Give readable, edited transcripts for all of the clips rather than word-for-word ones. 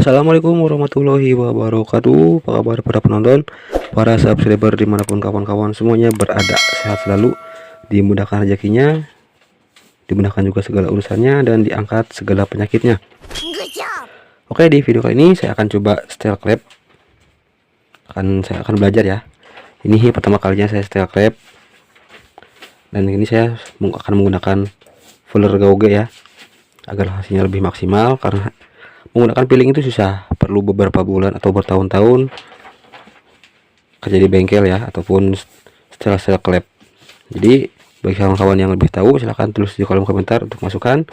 Assalamualaikum warahmatullahi wabarakatuh. Apa kabar para penonton, para subscriber dimanapun kawan-kawan semuanya berada, sehat selalu, dimudahkan rezekinya, dimudahkan juga segala urusannya, dan diangkat segala penyakitnya. Oke, di video kali ini saya akan coba style clap. Saya akan belajar ya. Ini pertama kalinya saya style clap, dan ini saya akan menggunakan fuller gauge ya, agar hasilnya lebih maksimal. Karena menggunakan piling itu susah, perlu beberapa bulan atau bertahun-tahun kerja di bengkel ya, ataupun setelah clap. Jadi bagi kawan-kawan yang lebih tahu, silahkan tulis di kolom komentar untuk masukan.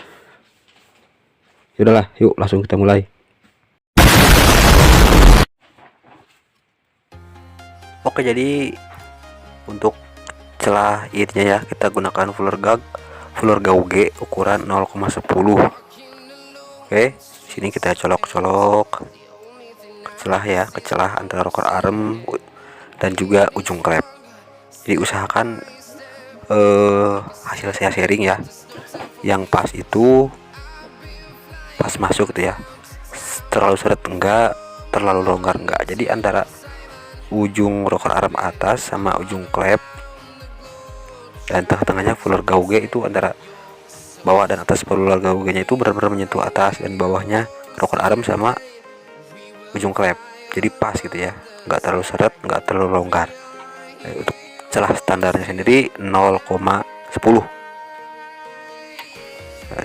Yaudahlah, yuk langsung kita mulai. Oke, jadi untuk celah innya ya, kita gunakan fuller gauge ukuran 0,10. Oke, sini kita colok-colok ke celah antara rocker arm dan juga ujung klep. Jadi usahakan hasil saya sharing ya, yang pas itu pas masuk gitu ya, terlalu seret enggak, terlalu longgar enggak. Jadi antara ujung rocker arm atas sama ujung klep dan tengah-tengahnya fuller gauge itu, antara bawah dan atas fuller gauge-nya itu benar-benar menyentuh atas dan bawahnya rocker arm sama ujung klep. Jadi pas gitu ya, nggak terlalu seret, nggak terlalu longgar. Untuk celah standarnya sendiri 0,10.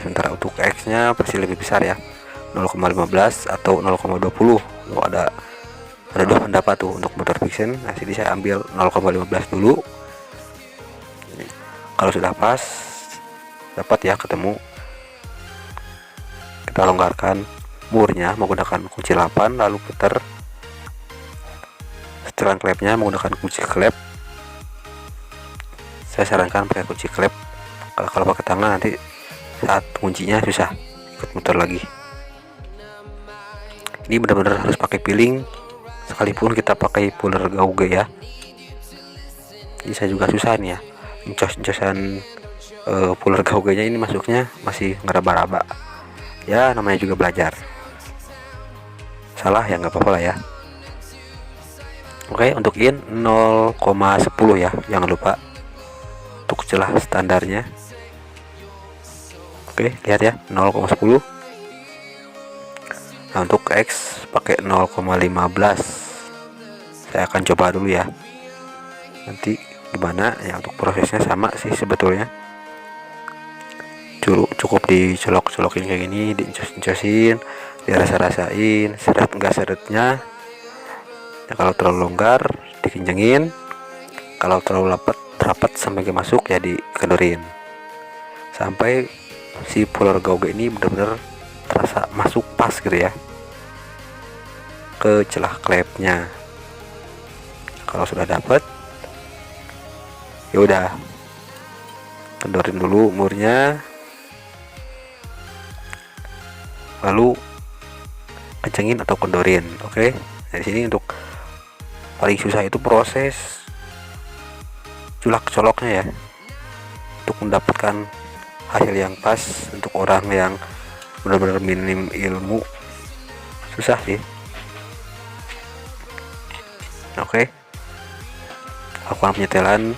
Sementara untuk X nya pasti lebih besar ya, 0,15 atau 0,20. Ada dua pendapat tuh untuk motor fiction. Nah, sini saya ambil 0,15 dulu. Kalau sudah pas, dapat ya ketemu, kita longgarkan murnya menggunakan kunci 8, lalu putar setelan klepnya menggunakan kunci klep. Saya sarankan pakai kunci klep, kalau pakai tangan nanti saat kuncinya susah ikut muter lagi. Ini benar-benar harus pakai piling, sekalipun kita pakai fuller gauge ya. Ini saya juga susah nih ya, encos-encosan fuller gauge nya ini masuknya masih ngeraba-raba ya, namanya juga belajar, salah ya nggak apa-apa lah ya. Oke, untuk in 0,10 ya, jangan lupa untuk celah standarnya. Oke, lihat ya, 0,10. Nah, untuk X pakai 0,15. Saya akan coba dulu ya, nanti gimana ya. Untuk prosesnya sama sih sebetulnya, cukup dicolok-colokin kayak gini, diencos-encosin, dirasa-rasain seret enggak seretnya ya. Kalau terlalu longgar dikencengin, kalau terlalu rapat sampai ke masuk ya dikendorin, sampai si fuller gauge ini benar-benar terasa masuk pas gitu ya ke celah klepnya. Kalau sudah dapat, ya udah kendorin dulu murnya, lalu kencengin atau kendorin. Oke, dari sini untuk paling susah itu proses coloknya ya, untuk mendapatkan hasil yang pas. Untuk orang yang benar-benar minim ilmu, susah sih. Oke, lakukan penyetelan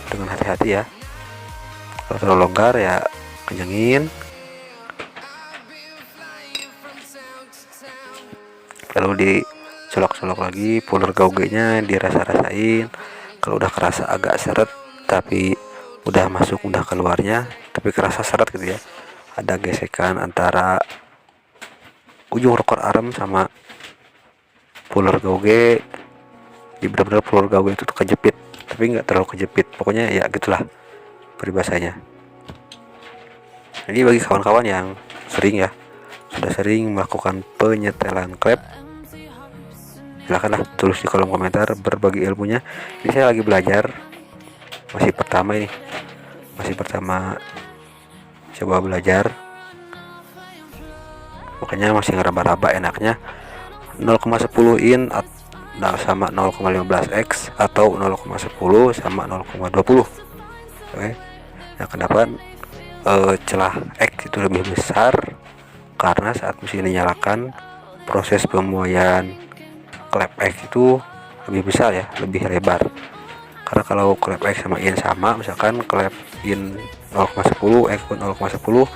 dengan hati-hati ya. Kalau terlalu longgar ya kencengin, lalu dicolok-colok lagi fuller gauge nya, dirasa-rasain. Kalau udah kerasa agak seret tapi udah masuk, udah keluarnya tapi kerasa seret gitu ya, ada gesekan antara ujung rocker arm sama fuller gauge, di benar-benar fuller gauge itu tuh kejepit tapi nggak terlalu kejepit, pokoknya ya gitulah peribahasanya. Jadi bagi kawan-kawan yang sudah sering melakukan penyetelan klep, silahkanlah tulis di kolom komentar berbagi ilmunya. Ini saya lagi belajar, masih pertama coba belajar, makanya masih ngeraba-raba enaknya 0,10 in sama 0,15 X atau 0,10 sama 0,20. Oke, yang kenapa celah X itu lebih besar, karena saat mesin dinyalakan proses pemuaian klep X itu lebih besar ya, lebih lebar. Karena kalau klep X sama in sama, misalkan klep in 0,10 X pun 0,10,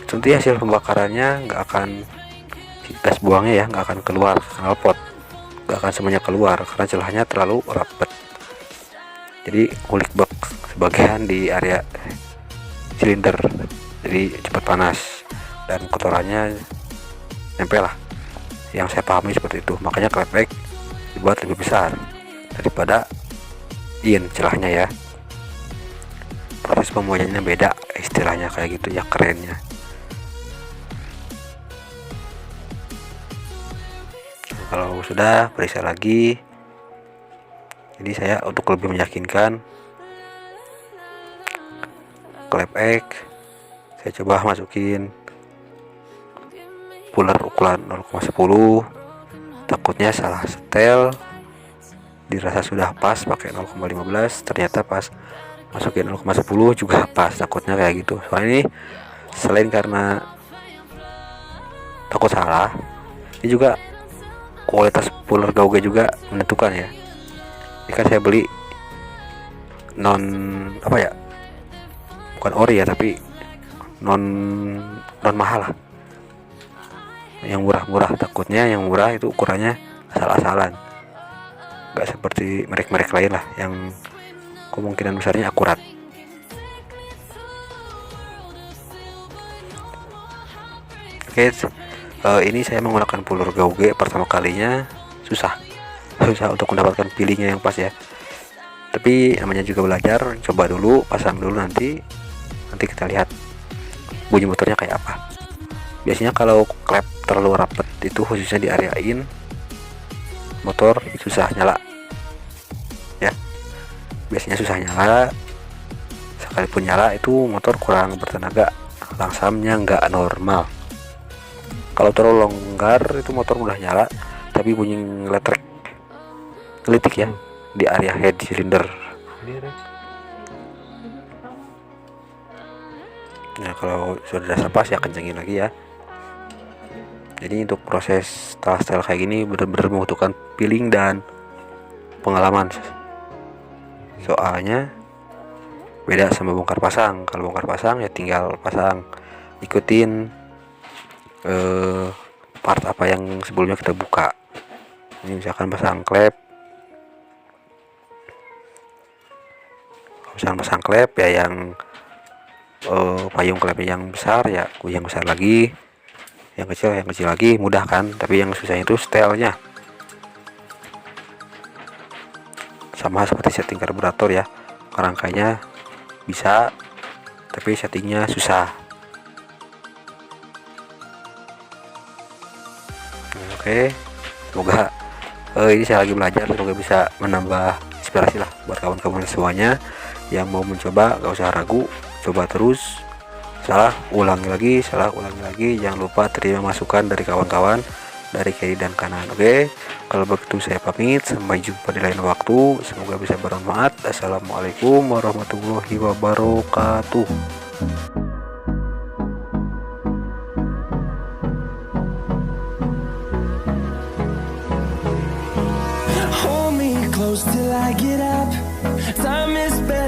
tentunya hasil pembakarannya nggak akan, gas buangnya ya nggak akan keluar knalpot, nggak akan semuanya keluar karena celahnya terlalu rapat. Jadi kulik bak sebagian di area silinder, jadi cepat panas dan kotorannya nempel lah. Yang saya pahami seperti itu, makanya klep X dibuat lebih besar daripada in celahnya ya. Proses pemuaiannya beda istilahnya kayak gitu ya, kerennya. Kalau sudah periksa lagi, jadi saya untuk lebih meyakinkan klep X saya coba masukin puller ukuran 0,10, takutnya salah setel, dirasa sudah pas pakai 0,15, ternyata pas masukin 0,10 juga pas, takutnya kayak gitu. Soalnya ini selain karena takut salah, ini juga kualitas puller gauge juga menentukan ya. Ini kan saya beli non apa ya, bukan ori ya, tapi non mahal lah, yang murah-murah. Takutnya yang murah itu ukurannya asal-asalan, nggak seperti merek-merek lain lah yang kemungkinan besarnya akurat. Oke, ini saya menggunakan puller gauge pertama kalinya susah untuk mendapatkan pilihnya yang pas ya, tapi namanya juga belajar, coba dulu, pasang dulu, nanti kita lihat bunyi motornya kayak apa. Biasanya kalau klep terlalu rapat itu, khususnya di area in, motor susah nyala ya, biasanya susah nyala. Sekalipun nyala itu motor kurang bertenaga, langsamnya nggak normal. Kalau terlalu longgar itu motor mudah nyala tapi bunyi ngelitik ya di area head cylinder. Nah kalau sudah dasar pas ya kencengin lagi ya. Jadi untuk proses style kayak gini benar-benar membutuhkan feeling dan pengalaman, soalnya beda sama bongkar pasang. Kalau bongkar pasang ya tinggal pasang, ikutin part apa yang sebelumnya kita buka. Ini misalkan pasang klep, pasang klep ya, yang payung klepnya yang besar ya yang besar lagi, yang kecil lagi, mudah kan. Tapi yang susah itu setelnya, sama seperti setting karburator ya, kerangkanya bisa tapi settingnya susah. Oke, semoga ini saya lagi belajar, semoga bisa menambah inspirasi lah buat kawan-kawan semuanya yang mau mencoba. Gak usah ragu, coba terus, salah ulangi lagi, jangan lupa terima masukan dari kawan-kawan dari kiri dan kanan. Oke, kalau begitu saya pamit, sampai jumpa di lain waktu, semoga bisa bermanfaat. Assalamualaikum warahmatullahi wabarakatuh. Hold me close till I get up. Time is better.